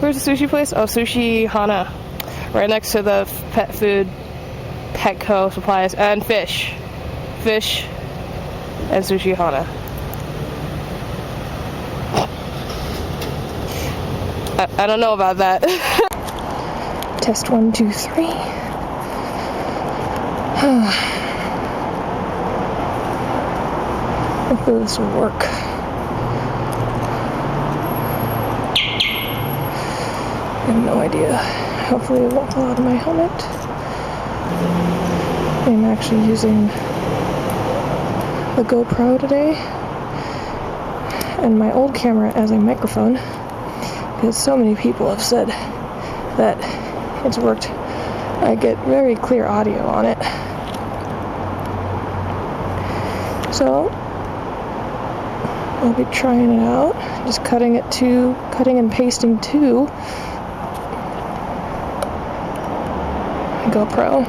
Where's the sushi place? Oh, Sushi Hana. Right next to the pet food, Petco supplies, and fish. Fish and Sushi Hana. I don't know about that. Test 1, 2, 3. Hopefully this will work. I have no idea. Hopefully it won't fall out of my helmet. I'm actually using the GoPro today and my old camera as a microphone because so many people have said that it's worked. I get very clear audio on it. So I'll be trying it out, just cutting and pasting to GoPro.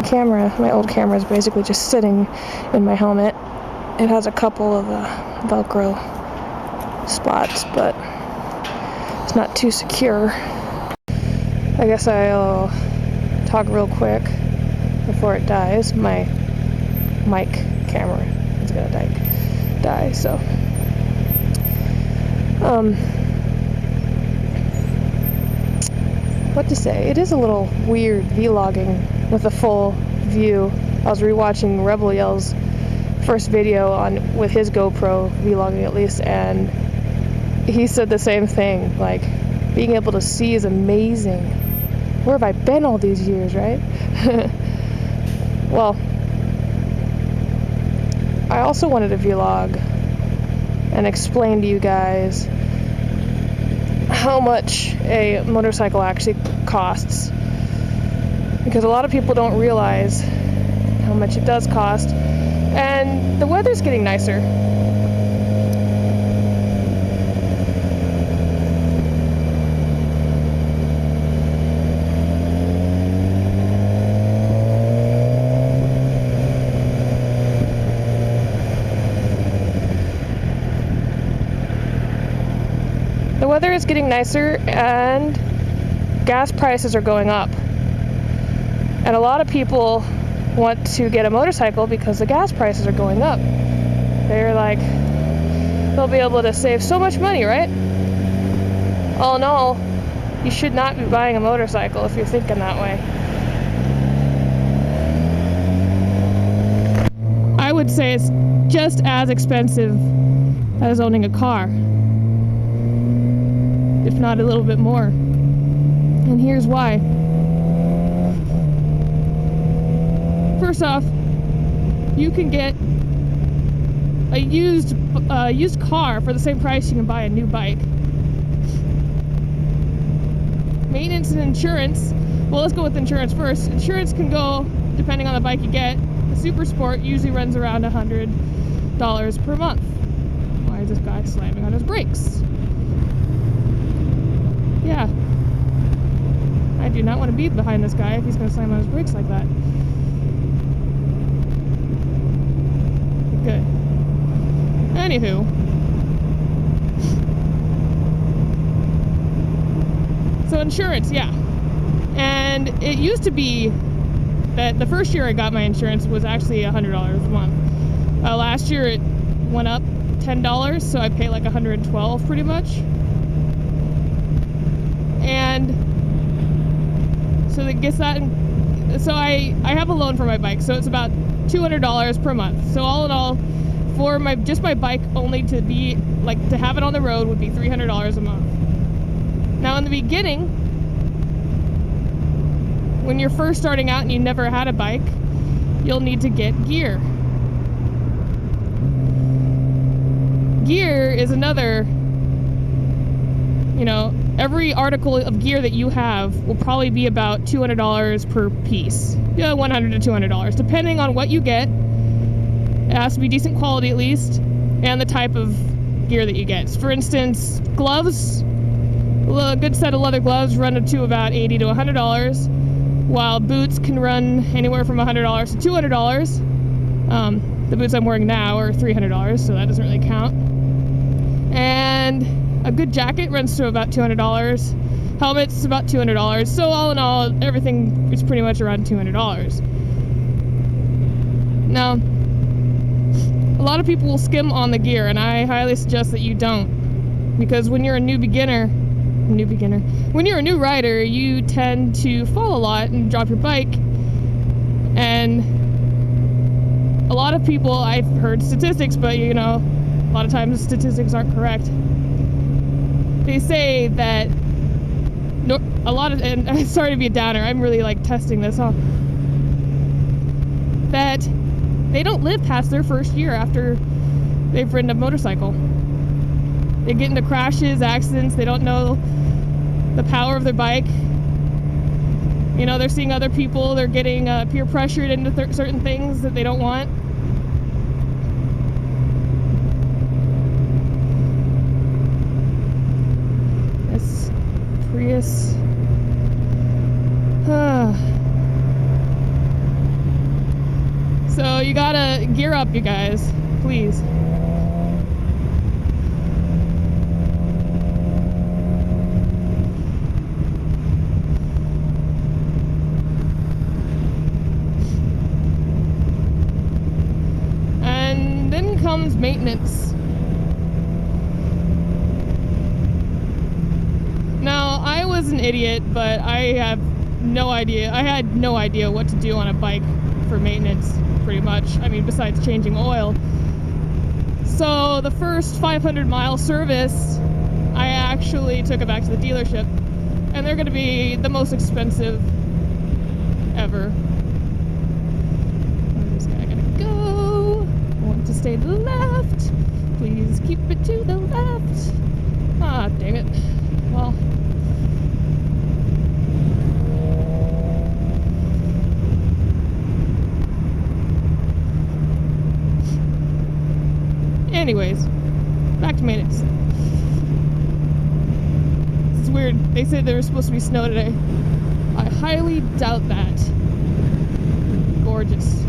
Camera, my old camera is basically just sitting in my helmet. It has a couple of Velcro spots, but it's not too secure. I guess I'll talk real quick before it dies. My mic camera is gonna die, so what to say? It is a little weird vlogging with a full view. I was rewatching Rebel Yell's first video with his GoPro vlogging at least, and he said the same thing. Like, being able to see is amazing. Where have I been all these years, right? Well, I also wanted to vlog and explain to you guys how much a motorcycle actually costs, because a lot of people don't realize how much it does cost. And the weather's getting nicer. The weather is getting nicer and gas prices are going up. And a lot of people want to get a motorcycle because the gas prices are going up. They're like, they'll be able to save so much money, right? All in all, you should not be buying a motorcycle if you're thinking that way. I would say it's just as expensive as owning a car, if not a little bit more. And here's why. First off, you can get a used car for the same price you can buy a new bike. Maintenance and insurance. Well, let's go with insurance first. Insurance can go, depending on the bike you get. The Super Sport usually runs around $100 per month. Why is this guy slamming on his brakes? Yeah. I do not want to be behind this guy if he's going to slam on his brakes like that. Good. Anywho. So insurance, yeah. And it used to be that the first year I got my insurance was actually $100 a month. Last year it went up $10, so I pay like $112 pretty much. And so that gets that. So I have a loan for my bike, so it's about $200 per month. So all in all, for just my bike only to be like to have it on the road would be $300 a month. Now in the beginning, when you're first starting out and you never had a bike, you'll need to get gear. Gear is another, every article of gear that you have will probably be about $200 per piece. Yeah, $100 to $200, depending on what you get. It has to be decent quality at least, and the type of gear that you get. For instance, gloves, a good set of leather gloves run to about $80 to $100, while boots can run anywhere from $100 to $200. The boots I'm wearing now are $300, so that doesn't really count. And A good jacket runs to about $200. Helmets about $200. So all in all, everything is pretty much around $200. Now, a lot of people will skim on the gear, and I highly suggest that you don't, because when you're a new beginner, when you're a new rider, you tend to fall a lot and drop your bike. And a lot of people, I've heard statistics, but you know, a lot of times statistics aren't correct. They say that a lot of, and I'm sorry to be a downer, I'm really like testing this, huh? That they don't live past their first year after they've ridden a motorcycle. They get into crashes, accidents, they don't know the power of their bike. You know, they're seeing other people, they're getting peer pressured into certain things that they don't want. This Prius. So you gotta gear up, you guys, please. And then comes maintenance. Now, I was an idiot, but I had no idea what to do on a bike for maintenance, pretty much. I mean, besides changing oil. So the first 500-mile service, I actually took it back to the dealership, and they're going to be the most expensive ever. Where's this guy gonna go? I want to stay to the left. Please keep it to the left. Ah, dang it. Well. Anyways, back to maintenance. It's weird. They said there was supposed to be snow today. I highly doubt that. Gorgeous.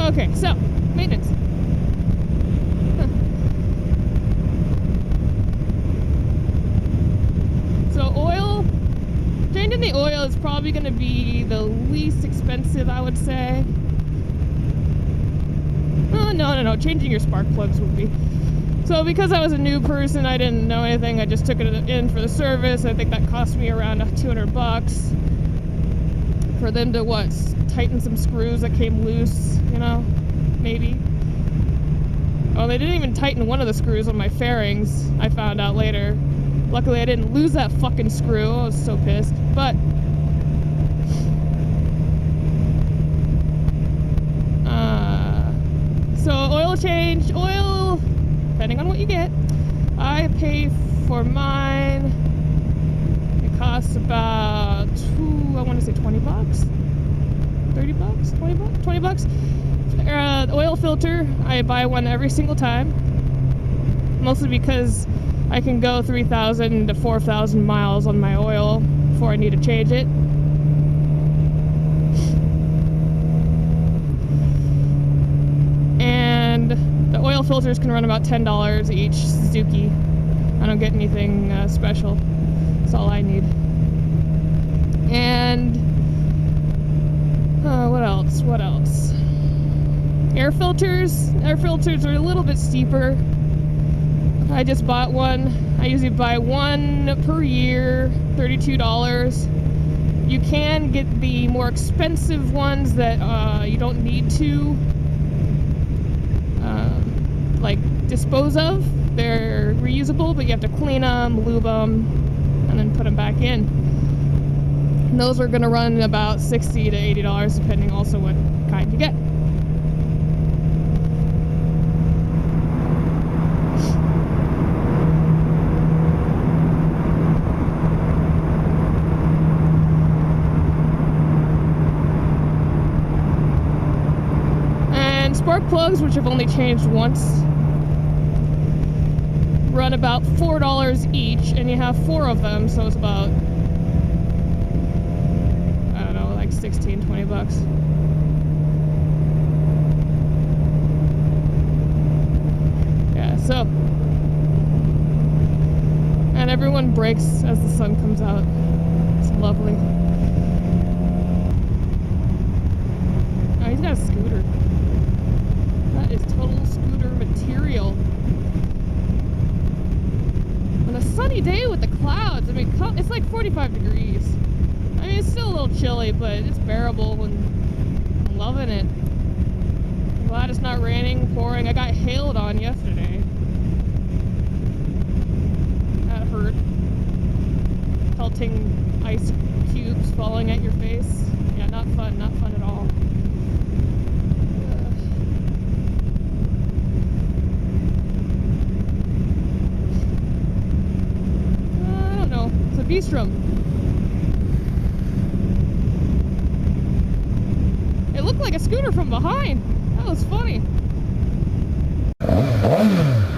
Okay, so, maintenance. So oil, changing the oil is probably going to be the least expensive, I would say. Oh, no, changing your spark plugs would be. So because I was a new person, I didn't know anything, I just took it in for the service. I think that cost me around $200 for them to, tighten some screws that came loose, you know, maybe. Oh, they didn't even tighten one of the screws on my fairings, I found out later. Luckily, I didn't lose that fucking screw. I was so pissed. But so oil change, depending on what you get. I pay for mine. It costs about I want to say $20, $30, $20. The oil filter, I buy one every single time. Mostly because I can go 3,000 to 4,000 miles on my oil before I need to change it. And the oil filters can run about $10 each, Suzuki. I don't get anything special. That's all I need. And what else? Air filters are a little bit steeper. I just bought one. I usually buy one per year, $32. You can get the more expensive ones that you don't need to dispose of. They're reusable, but you have to clean them, lube them, and then put them back in. And those are going to run about $60 to $80, depending also what kind you get. Spark plugs, which I've only changed once, run about $4 each, and you have 4 of them, so it's about, I don't know, like $16, $20. Yeah, so everyone breaks as the sun comes out. It's lovely. Oh, he's got a scooter. That is total scooter material. On a sunny day with the clouds, I mean, it's like 45 degrees. I mean, it's still a little chilly, but it's bearable and I'm loving it. I'm glad it's not raining, pouring. I got hailed on yesterday. That hurt. Pelting ice cubes falling at your face. Yeah, not fun at all. I don't know. It's a V-Strom. It looked like a scooter from behind. That was funny.